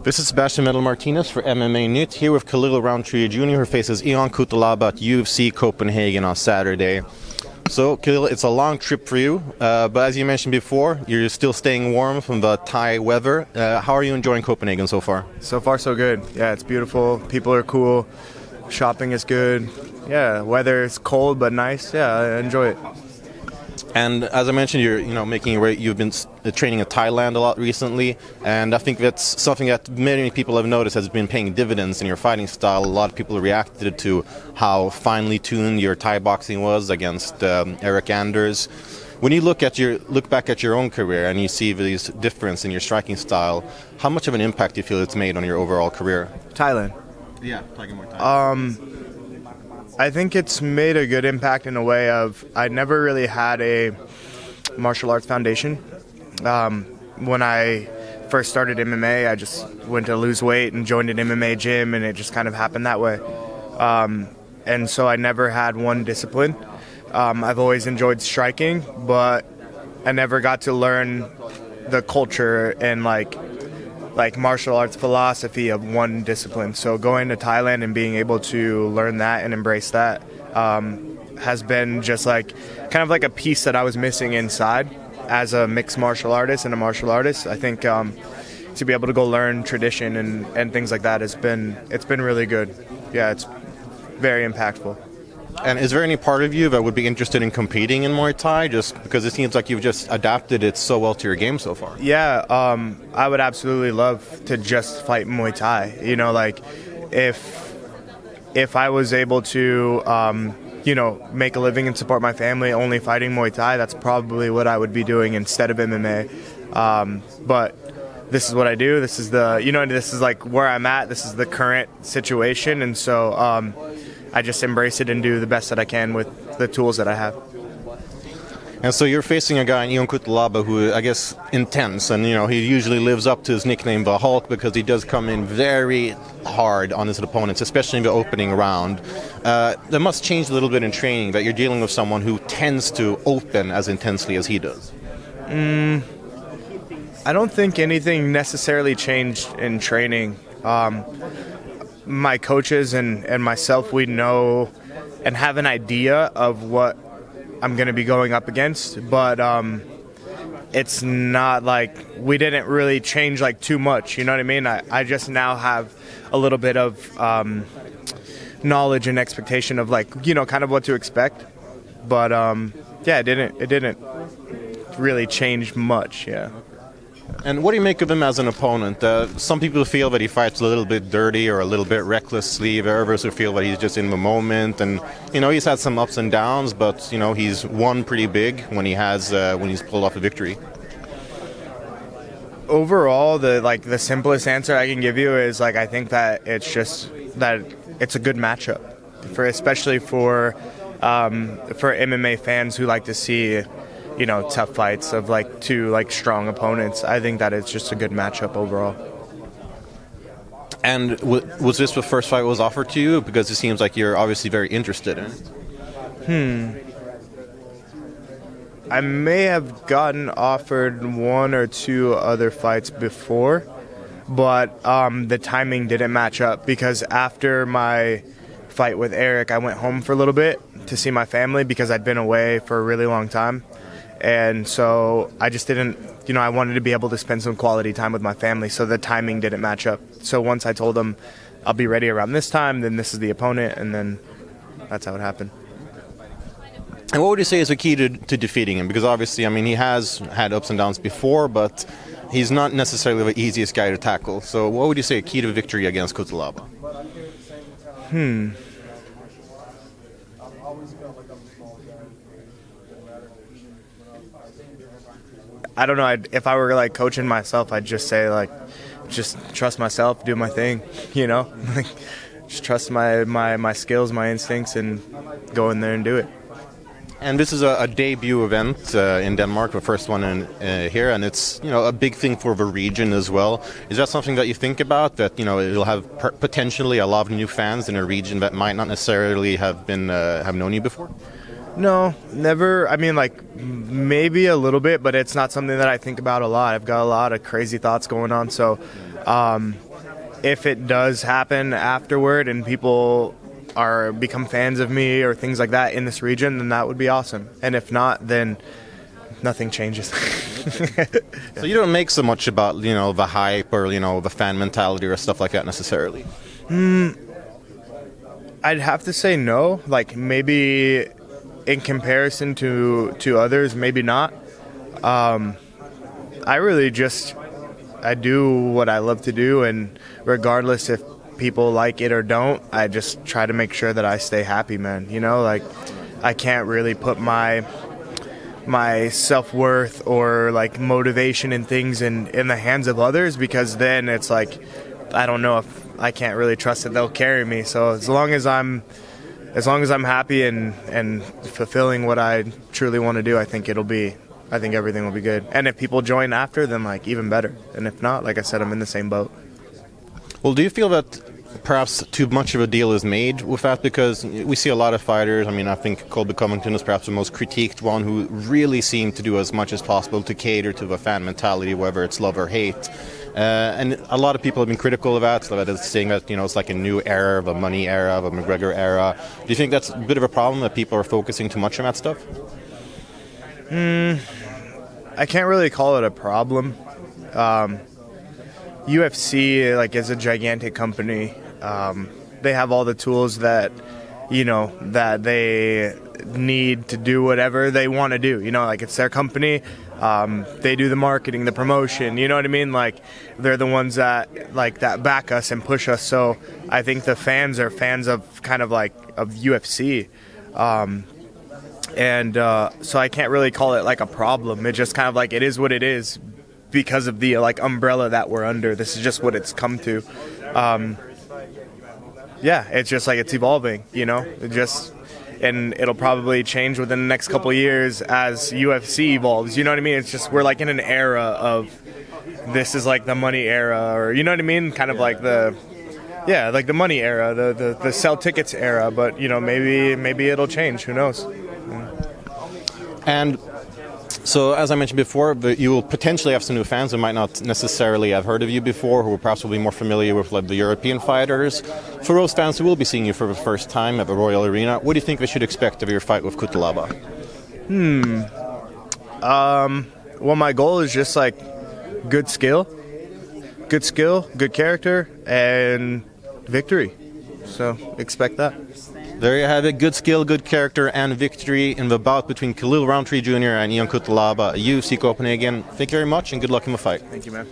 This is Sebastian Metal Martinez for MMA Nyt, here with Khalil Roundtree Jr., who faces Ion Cutelaba at UFC Copenhagen on Saturday. So, Khalil, it's a long trip for you, but as you mentioned before, you're still staying warm from the Thai weather. How are you enjoying Copenhagen so far? So far, so good. Yeah, it's beautiful. People are cool. Shopping is good. Yeah, weather is cold but nice. Yeah, I enjoy it. And as I mentioned, you've been training in Thailand a lot recently, and I think that's something that many people have noticed has been paying dividends in your fighting style. A lot of people reacted to how finely tuned your Thai boxing was against Eric Anders. When you look back at your own career and you see this difference in your striking style, how much of an impact do you feel it's made on your overall career? Thailand. Yeah, Tiger Muay Thai. I think it's made a good impact in a way of I never really had a martial arts foundation. When I first started MMA, I just went to lose weight and joined an MMA gym, and it just kind of happened that way. And so I never had one discipline. I've always enjoyed striking, but I never got to learn the culture and like martial arts philosophy of one discipline. So going to Thailand and being able to learn that and embrace that has been just like kind of like a piece that I was missing inside as a mixed martial artist and a martial artist. I think to be able to go learn tradition and things like that it's been really good. Yeah, it's very impactful. And is there any part of you that would be interested in competing in Muay Thai, just because it seems like you've just adapted it so well to your game so far? Yeah, I would absolutely love to just fight Muay Thai. You know, like if I was able to, make a living and support my family only fighting Muay Thai, that's probably what I would be doing instead of MMA. But this is what I do. This is this is like where I'm at. This is the current situation, and so. I just embrace it and do the best that I can with the tools that I have. And so you're facing a guy in Ion Cutelaba who, I guess, intense, and he usually lives up to his nickname, the Hulk, because he does come in very hard on his opponents, especially in the opening round. That must change a little bit in training, that you're dealing with someone who tends to open as intensely as he does. I don't think anything necessarily changed in training. My coaches and myself, we know and have an idea of what I'm going to be going up against, but it's not like we didn't really change like too much, you know what I mean? I just now have a little bit of knowledge and expectation of kind of what to expect, but it didn't really change much, yeah. And what do you make of him as an opponent? Some people feel that he fights a little bit dirty or a little bit recklessly. Others who feel that he's just in the moment. And he's had some ups and downs, but he's won pretty big when he's pulled off a victory. Overall, the simplest answer I can give you is I think that it's a good matchup especially for MMA fans who like to see tough fights of two strong opponents. I think that it's just a good matchup overall. And was this the first fight was offered to you? Because it seems like you're obviously very interested in it. I may have gotten offered one or two other fights before, but the timing didn't match up because after my fight with Eric, I went home for a little bit to see my family because I'd been away for a really long time. And so I just didn't, I wanted to be able to spend some quality time with my family, so the timing didn't match up. So once I told them I'll be ready around this time, then this is the opponent, and then that's how it happened. And what would you say is the key to defeating him? Because obviously, he has had ups and downs before, but he's not necessarily the easiest guy to tackle. So what would you say a key to victory against Cutelaba? I don't know. If I were coaching myself, I'd just say just trust myself, do my thing. Just trust my skills, my instincts, and go in there and do it. And this is a debut event in Denmark, the first one here, and it's a big thing for the region as well. Is that something that you think about? That it'll have potentially a lot of new fans in a region that might not necessarily have known you before? No, never. Maybe a little bit, but it's not something that I think about a lot. I've got a lot of crazy thoughts going on, so if it does happen afterward and people become fans of me or things like that in this region, then that would be awesome. And if not, then nothing changes. So you don't make so much about, the hype or, the fan mentality or stuff like that necessarily? I'd have to say no. Like, maybe in comparison to others, maybe not. I really I do what I love to do, and regardless if people like it or don't, I just try to make sure that I stay happy, man. Like, I can't really put my self-worth or like motivation and things in the hands of others, because then it's like, I don't know if I can't really trust that they'll carry me. So as long as I'm happy and fulfilling what I truly want to do, I think everything will be good. And if people join after, then like even better. And if not, like I said, I'm in the same boat. Well, do you feel that perhaps too much of a deal is made with that? Because we see a lot of fighters. I mean, I think Colby Covington is perhaps the most critiqued one, who really seemed to do as much as possible to cater to the fan mentality, whether it's love or hate. And a lot of people have been critical of that, saying that, it's like a new era, of a money era, of a McGregor era. Do you think that's a bit of a problem, that people are focusing too much on that stuff? I can't really call it a problem. UFC, like, is a gigantic company. They have all the tools that they need to do whatever they want to do. Like, it's their company. They do the marketing, the promotion. You know what I mean? Like, they're the ones that back us and push us. So I think the fans are fans of kind of like of UFC. So I can't really call it like a problem. It's just kind of like, it is what it is because of the like umbrella that we're under. This is just what it's come to. It's just like, it's evolving, and it'll probably change within the next couple of years as UFC evolves. You know what I mean? It's just, we're like in an era of, this is like the money era, or you know what I mean? Kind of like the money era, the sell tickets era. But maybe it'll change. Who knows? And so, as I mentioned before, you will potentially have some new fans who might not necessarily have heard of you before, who perhaps will be more familiar with like the European fighters. For those fans who will be seeing you for the first time at the Royal Arena, what do you think they should expect of your fight with Cutelaba? Well, my goal is just like good skill, good character, and victory. So expect that. There you have it. Good skill, good character, and victory in the bout between Khalil Roundtree Jr. and Ion Cutelaba at UFC Copenhagen. Thank you very much, and good luck in the fight. Thank you, man.